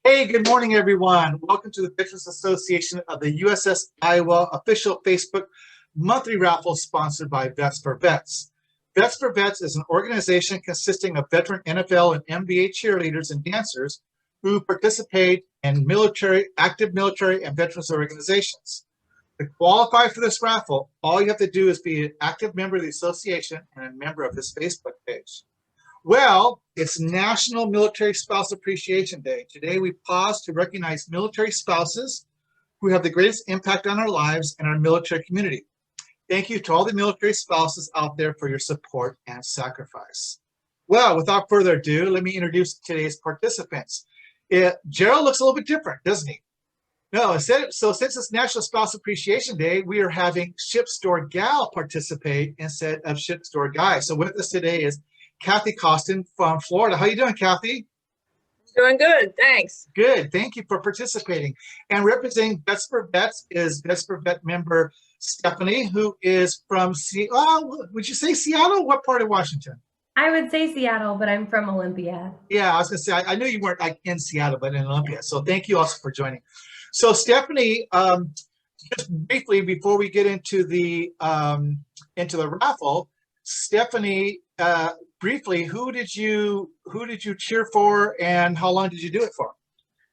Hey, good morning, everyone. Welcome to the Veterans Association of the USS Iowa official Facebook monthly raffle sponsored by Vets for Vets. Vets for Vets is an organization consisting of veteran NFL and NBA cheerleaders and dancers who participate in active military and veterans organizations. To qualify for this raffle, all you have to do is be an active member of the association and a member of this Facebook page. Well, it's National Military Spouse Appreciation Day. Today we pause to recognize military spouses who have the greatest impact on our lives and our military community. Thank you to all the military spouses out there for your support and sacrifice. Well, without further ado, let me introduce today's participants. Gerald looks a little bit different, doesn't he? No, so since it's National Spouse Appreciation Day, we are having Ship Store Gal participate instead of Ship Store Guy. So with us today is Kathy Costin from Florida. How you doing, Kathy? Doing good, thanks. Good, thank you for participating. And representing Vets for Vets is Vets for Vet member Stephanie, who is from would you say Seattle? What part of Washington? I would say Seattle, but I'm from Olympia. Yeah, I was gonna say, I knew you weren't like in Seattle, but in Olympia. So thank you also for joining. So Stephanie, just briefly before we get into the raffle, Stephanie, briefly, who did you cheer for, and how long did you do it for?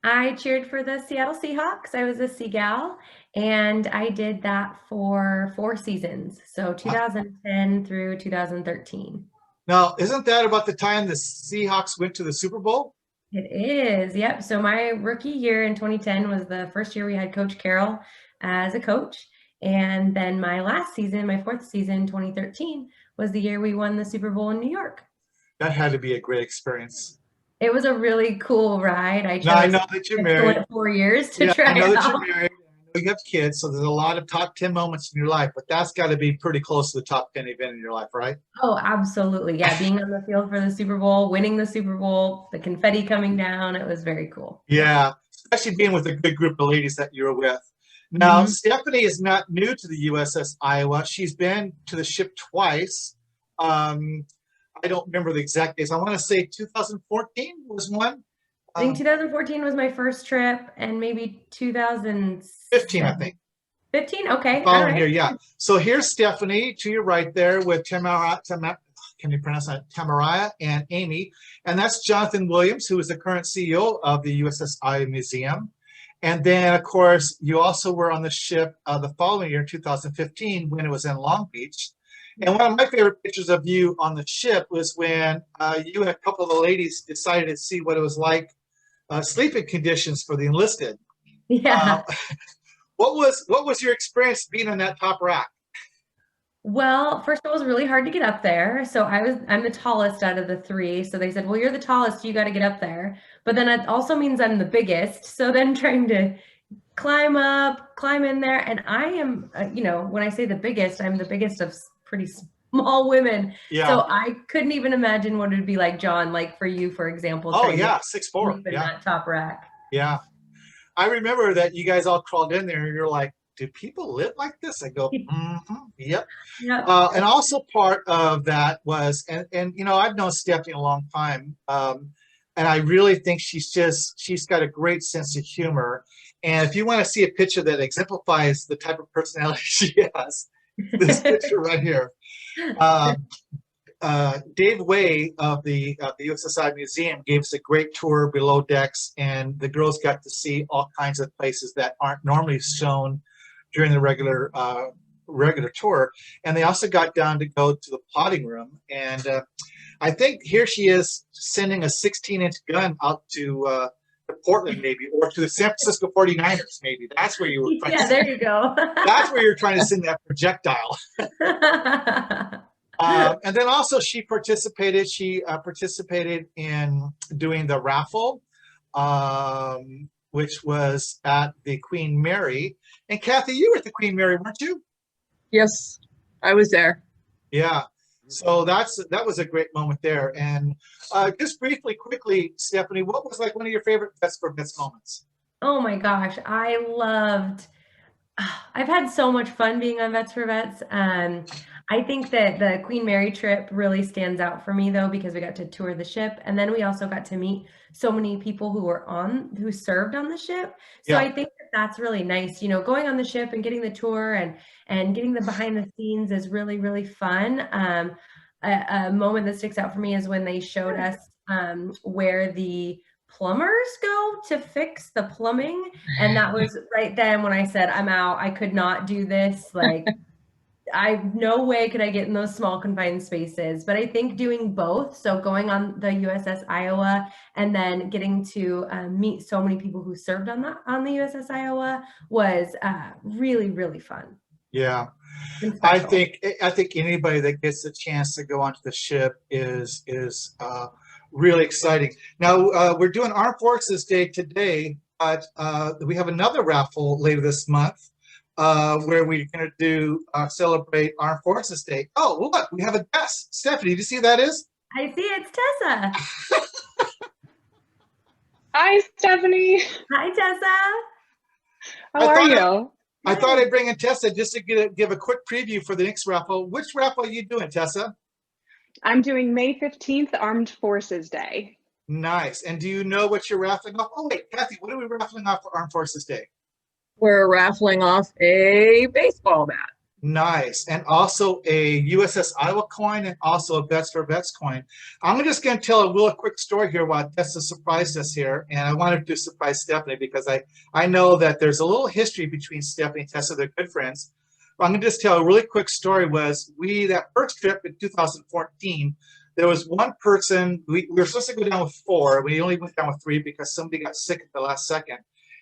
I cheered for the Seattle Seahawks. I was a Seagal, and I did that for 4 seasons, so 2010 through 2013. Now, isn't that about the time the Seahawks went to the Super Bowl? It is, yep. So my rookie year in 2010 was the first year we had Coach Carroll as a coach, and then my last season, my 4th season, 2013, was the year we won the Super Bowl in New York. That had to be a great experience. It was a really cool ride. I know that you're married. 4 years to try I know that out. you're married. I know you have kids, so there's a lot of top 10 moments in your life, but that's got to be pretty close to the top 10 event in your life, right? Oh, absolutely. Yeah, being on the field for the Super Bowl, winning the Super Bowl, the confetti coming down, it was very cool. Yeah, especially being with a good group of ladies that you're with. Now, Stephanie is not new to the USS Iowa. She's been to the ship twice. I don't remember the exact days. I want to say 2014 was one. I think 2014 was my first trip, and maybe 2015, I think. 15? Okay. Following here, yeah. So here's Stephanie to your right there with can you pronounce that? Tamariah and Amy. And that's Jonathan Williams, who is the current CEO of the USS Iowa Museum. And then, of course, you also were on the ship the following year, 2015, when it was in Long Beach. And one of my favorite pictures of you on the ship was when you and a couple of the ladies decided to see what it was like sleeping conditions for the enlisted. Yeah. What was your experience being on that top rack? Well, first of all, it was really hard to get up there. So I'm the tallest out of the 3. So they said, well, you're the tallest, you got to get up there. But then it also means I'm the biggest. So then trying to climb in there. And I am, when I say the biggest, I'm the biggest of pretty small women. Yeah. So I couldn't even imagine what it would be like, John, like for you, for example. Oh yeah, 6'4". Yeah. That top rack. Yeah. I remember that you guys all crawled in there and you're like, do people live like this? I go, yep. And also part of that was, and I've known Stephanie a long time, and I really think she's got a great sense of humor. And if you want to see a picture that exemplifies the type of personality she has, this picture right here. Dave Way of the USS Iowa Museum gave us a great tour below decks, and the girls got to see all kinds of places that aren't normally shown during the regular tour. And they also got down to go to the plotting room. And I think here she is sending a 16-inch gun out to Portland, maybe, or to the San Francisco 49ers, maybe. That's where you were trying to there you go. That's where you're trying to send that projectile. And then also she participated in doing the raffle, which was at the Queen Mary. And Kathy, you were at the Queen Mary, weren't you? Yes, I was there. Yeah. So that was a great moment there. And just quickly, Stephanie, what was like one of your favorite Vets for Vets moments? Oh my gosh, I've had so much fun being on Vets for Vets. I think that the Queen Mary trip really stands out for me though, because we got to tour the ship and then we also got to meet so many people who served on the ship. So Yeah. I think that that's really nice. You know, going on the ship and getting the tour and getting the behind the scenes is really, really fun. A moment that sticks out for me is when they showed us where the plumbers go to fix the plumbing. And that was right then when I said, I'm out. I could not do this. Like, no way could I get in those small confined spaces, but I think doing both, so going on the USS Iowa and then getting to meet so many people who served on the USS Iowa was really, really fun Yeah. and I special. think anybody that gets the chance to go onto the ship is really exciting. Now we're doing Armed Forces Day today, but we have another raffle later this month where we're going to do celebrate Armed Forces Day. Oh, well, look, we have a guest. Stephanie, do you see who that is? I see it's Tessa. Hi, Stephanie. Hi, Tessa. How are you? I thought I'd bring in Tessa just to give a quick preview for the next raffle. Which raffle are you doing, Tessa? I'm doing May 15th, Armed Forces Day. Nice. And do you know what you're raffling off? Oh, wait, Kathy, what are we raffling off for Armed Forces Day? We're raffling off a baseball bat. Nice. And also a USS Iowa coin and also a Vets for Vets coin. I'm just going to tell a real quick story here while Tessa surprised us here. And I wanted to surprise Stephanie because I know that there's a little history between Stephanie and Tessa. They're good friends. But I'm going to just tell a really quick story was that first trip in 2014, there was one person, we were supposed to go down with 4. We only went down with 3 because somebody got sick at the last second.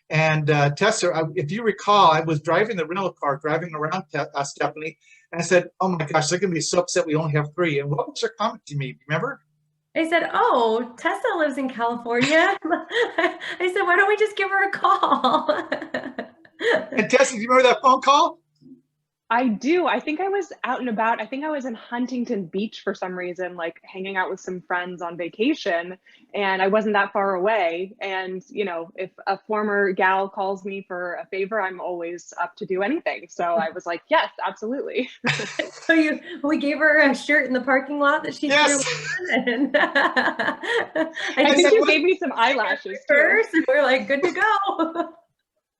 And Tessa, if you recall, I was driving the rental car, driving around Stephanie, and I said, "Oh my gosh, they're going to be so upset we only have 3." And what was her comment to me? Remember? I said, "Oh, Tessa lives in California." I said, "Why don't we just give her a call?" And Tessa, do you remember that phone call? I do. I think I was out and about. I think I was in Huntington Beach for some reason, like hanging out with some friends on vacation, and I wasn't that far away. And, you know, if a former gal calls me for a favor, I'm always up to do anything. So I was like, yes, absolutely. So we gave her a shirt in the parking lot that she Yes. threw on, and I think you gave me some eyelashes first, and we're like, good to go.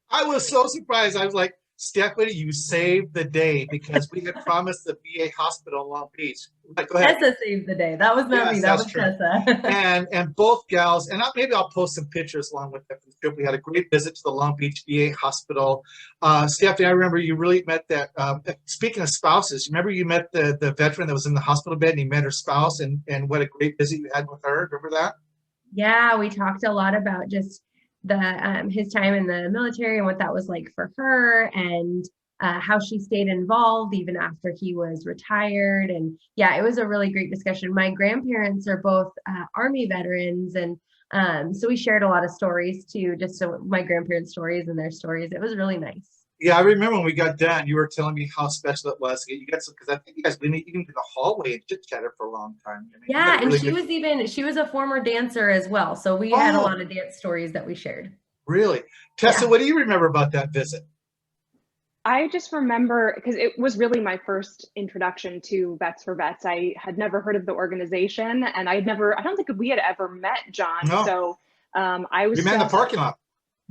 I was so surprised. I was like, Stephanie, you saved the day because we had promised the VA hospital in Long Beach. Like, go ahead. Tessa saved the day. That was not me. That was true. Tessa. And both gals, and maybe I'll post some pictures along with that from the trip. We had a great visit to the Long Beach VA hospital. Stephanie, I remember you really met that. Speaking of spouses, remember you met the veteran that was in the hospital bed and you met her spouse, and what a great visit you had with her. Remember that? Yeah, we talked a lot about just his time in the military and what that was like for her, and how she stayed involved even after he was retired. And yeah, it was a really great discussion. My grandparents are both Army veterans, and so we shared a lot of stories too, just so my grandparents' stories and their stories. It was really nice. Yeah, I remember when we got done, you were telling me how special it was. You got some, because I think you guys went even to the hallway and chit chatted for a long time. I mean, Yeah, and really she was a former dancer as well. So we had a lot of dance stories that we shared. Really? Tessa, Yeah. what do you remember about that visit? I just remember because it was really my first introduction to Vets for Vets. I had never heard of the organization, and I don't think we had ever met, John. No. So I was We met in the parking lot.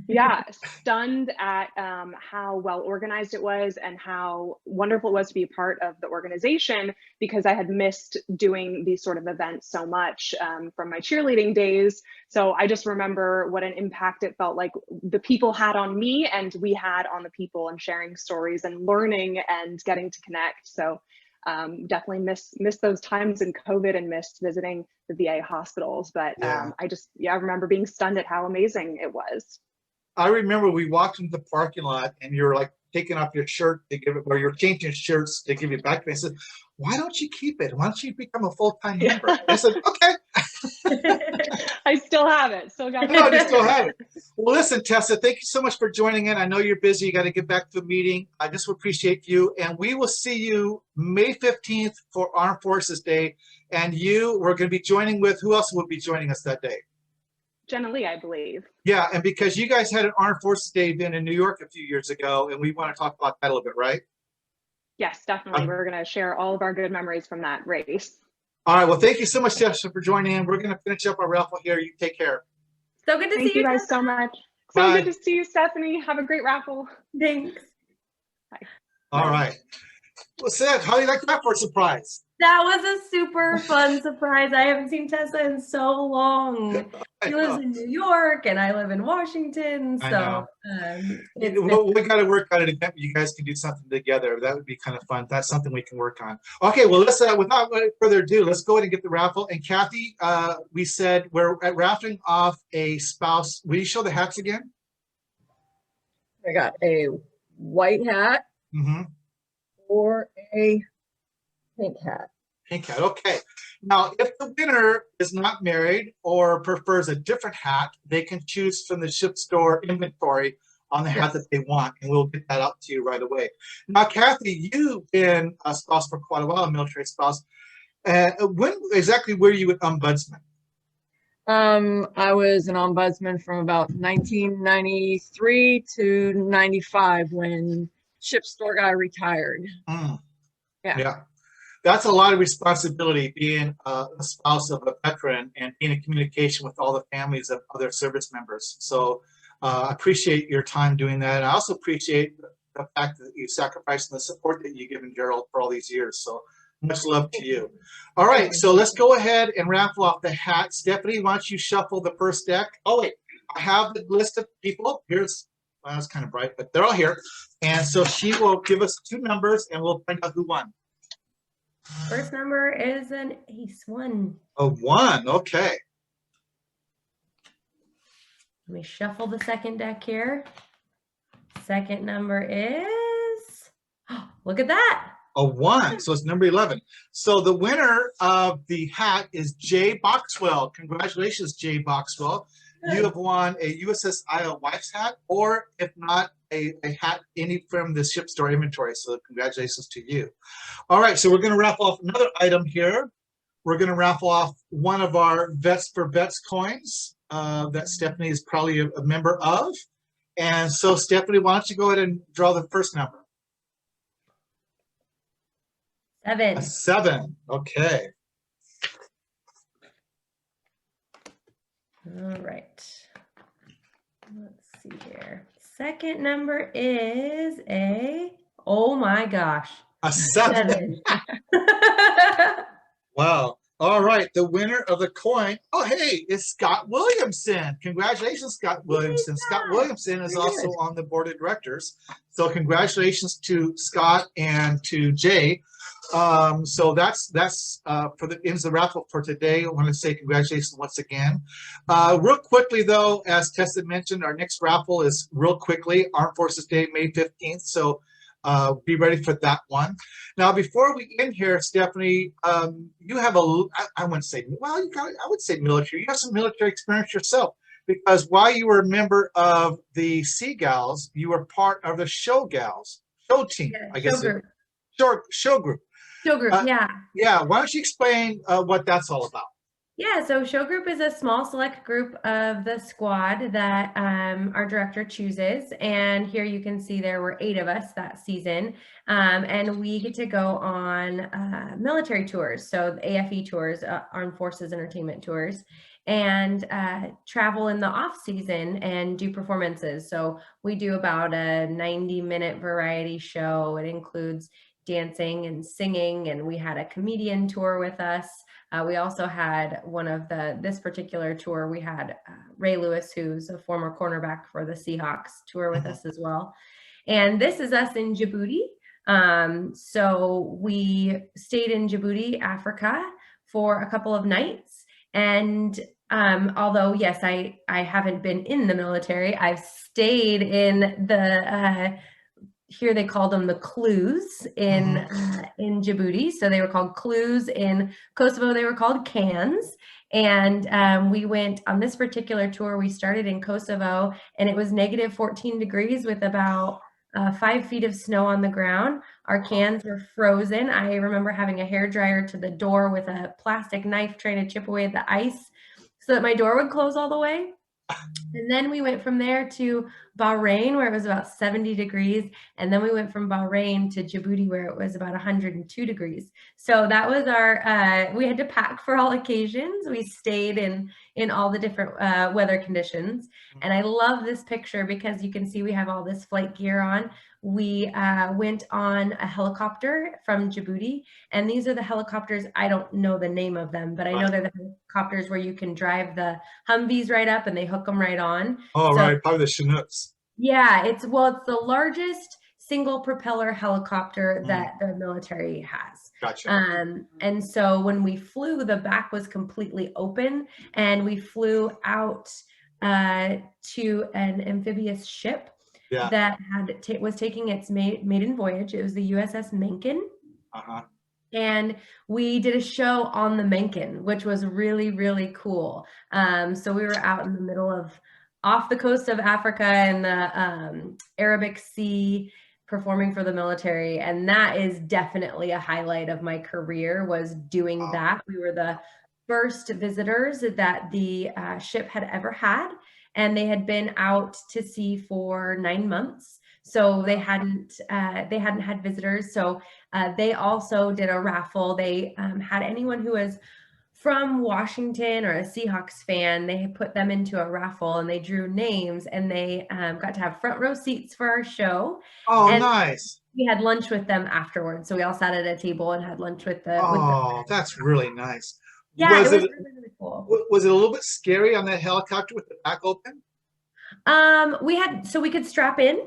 Yeah, stunned at how well organized it was and how wonderful it was to be a part of the organization, because I had missed doing these sort of events so much from my cheerleading days. So I just remember what an impact it felt like the people had on me and we had on the people, and sharing stories and learning and getting to connect. So definitely miss those times in COVID and missed visiting the VA hospitals. But I remember being stunned at how amazing it was. I remember we walked into the parking lot and you were like taking off your shirt to give it, or you're changing shirts to give it back to me. I said, "Why don't you keep it? Why don't you become a full-time member?" I said, "Okay." I still have it. Still got it. No, you still have it. Well, listen, Tessa, thank you so much for joining in. I know you're busy. You got to get back to the meeting. I just appreciate you. And we will see you May 15th for Armed Forces Day. And we're going to be joining with, who else will be joining us that day? Jenna Lee, I believe. Yeah, and because you guys had an Armed Forces Day event in New York a few years ago, and we want to talk about that a little bit, right? Yes, definitely. We're going to share all of our good memories from that race. All right. Well, thank you so much, Jessica, for joining in. We're going to finish up our raffle here. You take care. So good to Thank see you you guys so much. So Bye. good to see you, Stephanie. Have a great raffle. Thanks. Bye. All right. Well, Seth, how do you like that for a surprise? That was a super fun surprise. I haven't seen Tessa in so long. She lives in New York and I live in Washington. I So know. it's We got to work on an event. You guys can do something together. That would be kind of fun. That's something we can work on. Okay, well, let's without further ado, let's go ahead and get the raffle. And Kathy, we said we're raffling off a spouse. Will you show the hats again? I got a white hat Mm-hmm. or a pink hat. Pink hat. Okay. Now, if the winner is not married or prefers a different hat, they can choose from the ship store inventory on the hat that they want, and we'll get that out to you right away. Now, Kathy, you've been a spouse for quite a while, a military spouse. When exactly were you an ombudsman? I was an ombudsman from about 1993 to 95 when ship store guy retired. Mm. Yeah. That's a lot of responsibility, being a spouse of a veteran and being in communication with all the families of other service members. So I appreciate your time doing that. And I also appreciate the fact that you sacrificed and the support that you've given Gerald for all these years. So much love to you. All right, so let's go ahead and raffle off the hat. Stephanie, why don't you shuffle the first deck? Oh, wait, I have the list of people. Here's, well, that's kind of bright, but they're all here. And so she will give us 2 numbers and we'll find out who won. first number is an ace 1. A 1, okay. Let me shuffle the second deck here. Second number is, look at that. A 1, so it's number 11. So the winner of the hat is Jay Boxwell. Congratulations, Jay Boxwell. You have won a USS Iowa wife's hat, or if not, a hat any from the ship store inventory. So congratulations to you. All right, so we're going to raffle off another item here. We're going to raffle off one of our Vets for Vets coins that Stephanie is probably a member of. And so, Stephanie, why don't you go ahead and draw the first number? 7. A 7. Okay. All right. Let's see here. Second number is a, oh my gosh. A 7. 7. Wow. All right. The winner of the coin, oh, hey, it's Scott Williamson. Congratulations, Scott Williamson. Scott Williamson is also on the board of directors. So congratulations to Scott and to Jay. So that's for the ends of the raffle for today. I want to say congratulations once again. Real quickly, though, as Tessa mentioned, our next raffle is real quickly, Armed Forces Day, May 15th. So be ready for that one. Now, before we end here, Stephanie, you have I wouldn't say, well, I would say military. You have some military experience yourself, because while you were a member of the Sea Gals, you were part of the Show Gals, show team, Yeah, I guess. show group. Show group. Show group, yeah. Yeah, why don't you explain what that's all about? Yeah, so show group is a small select group of the squad that our director chooses. And here you can see there were 8 of us that season. And we get to go on military tours. So the AFE tours, Armed Forces Entertainment tours, and travel in the off season and do performances. So we do about a 90-minute variety show. It includes dancing and singing, and we had a comedian tour with us. We also had this particular tour, we had Ray Lewis, who's a former cornerback for the Seahawks, tour with us as well. And this is us in Djibouti. So we stayed in Djibouti, Africa for a couple of nights. And although, yes, I haven't been in the military, I've stayed in the here they called them the clues in Djibouti. So they were called clues. In Kosovo, they were called cans. And we went on this particular tour. We started in Kosovo, and it was negative 14 degrees with about 5 feet of snow on the ground. Our cans were frozen. I remember having a hair dryer to the door with a plastic knife trying to chip away at the ice so that my door would close all the way. And then we went from there to Bahrain, where it was about 70 degrees. And then we went from Bahrain to Djibouti, where it was about 102 degrees. So that was our, we had to pack for all occasions. We stayed in all the different weather conditions. And I love this picture because you can see we have all this flight gear on. We went on a helicopter from Djibouti, and these are the helicopters. I don't know the name of them, but I know they're the helicopters where you can drive the Humvees right up and they hook them right on. Oh, So, right, probably the Chinooks. yeah, it's the largest single propeller helicopter that the military has. Gotcha. And so when we flew, the back was completely open, and we flew out to an amphibious ship that was taking its maiden voyage. It was the USS Mencken. And we did a show on the Mencken, which was really, really cool. So we were out in the middle off the coast of Africa in the Arabic Sea, performing for the military. And that is definitely a highlight of my career, was doing that. We were the first visitors that the ship had ever had. And they had been out to sea for 9 months. So they hadn't had visitors. So they also did a raffle. They had anyone who was from Washington or a Seahawks fan, they put them into a raffle, and they drew names, and they got to have front row seats for our show. Oh, and nice. We had lunch with them afterwards. So we all sat at a table and had lunch with the that's really nice. Yeah, it was really, really cool. Was it a little bit scary on that helicopter with the back open? We could strap in.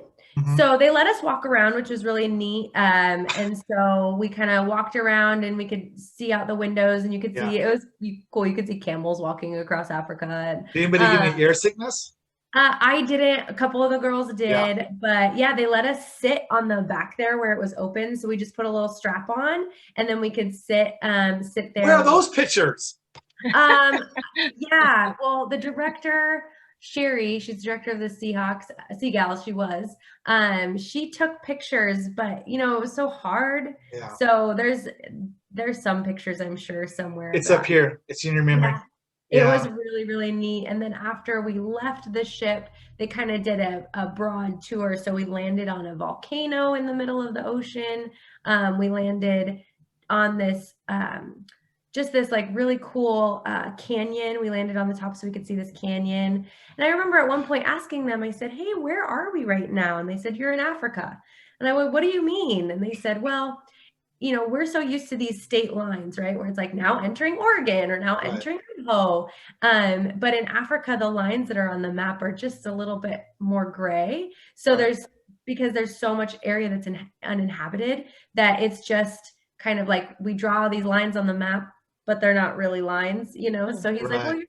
So they let us walk around, which was really neat. And so we kind of walked around, and we could see out the windows, and you could see, it was cool. You could see camels walking across Africa. Did anybody get any air sickness? I didn't. A couple of the girls did, but yeah, they let us sit on the back there where it was open. So we just put a little strap on, and then we could sit there. Where are those pictures? Yeah, well, the director, Sherry, she's director of the Seagulls, she was. She took pictures, but it was so hard. Yeah. So there's some pictures, I'm sure, somewhere. It's up here. It's in your memory. It was really, really neat. And then after we left the ship, they kind of did a broad tour. So we landed on a volcano in the middle of the ocean. We landed on this just this like really cool canyon. We landed on the top so we could see this canyon. And I remember at one point asking them, I said, "Hey, where are we right now?" And they said, "You're in Africa." And I went, "What do you mean?" And they said, "Well, we're so used to these state lines, right? Where it's like now entering Oregon or now entering Idaho. But in Africa, the lines that are on the map are just a little bit more gray. So because there's so much area that's uninhabited, that it's just kind of like we draw these lines on the map, but they're not really lines, So he's like, "Well,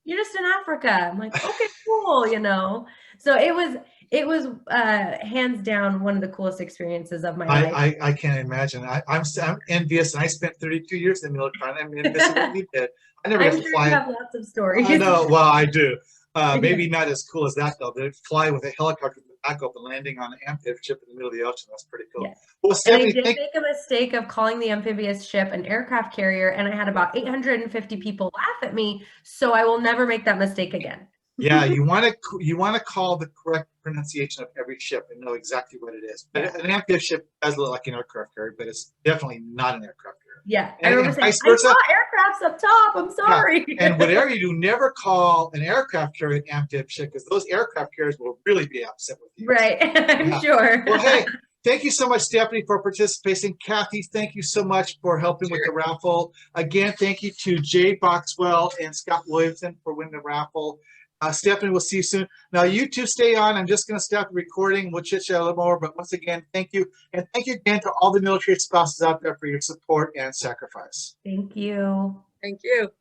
you're just in Africa." I'm like, "Okay, cool," So it was hands down one of the coolest experiences of my life. I can't imagine. I'm envious, and I spent 32 years in the military. I'm envious of what you did. I never got to fly. You have lots of stories. I know. Well, I do. Maybe not as cool as that though. But fly with a helicopter back up and landing on an amphibious ship in the middle of the ocean. That's pretty cool. Yes. Well, Stephanie, and I did make a mistake of calling the amphibious ship an aircraft carrier, and I had about 850 people laugh at me. So I will never make that mistake again. Yeah, you want to call the correct pronunciation of every ship and know exactly what it is. But an amphibious ship does look like an aircraft carrier, but it's definitely not an aircraft carrier. Yeah, I remember saying, "I saw aircrafts up top. I'm sorry." Yeah. And whatever you do, never call an aircraft carrier an amphibious ship, because those aircraft carriers will really be upset with you. Right, I'm sure. Well, hey, thank you so much, Stephanie, for participating. Kathy, thank you so much for helping with the raffle. Again, thank you to Jay Boxwell and Scott Williamson for winning the raffle. Stephanie, we'll see you soon. Now, you two stay on. I'm just going to stop the recording. We'll chit-chat a little more. But once again, thank you. And thank you again to all the military spouses out there for your support and sacrifice. Thank you. Thank you.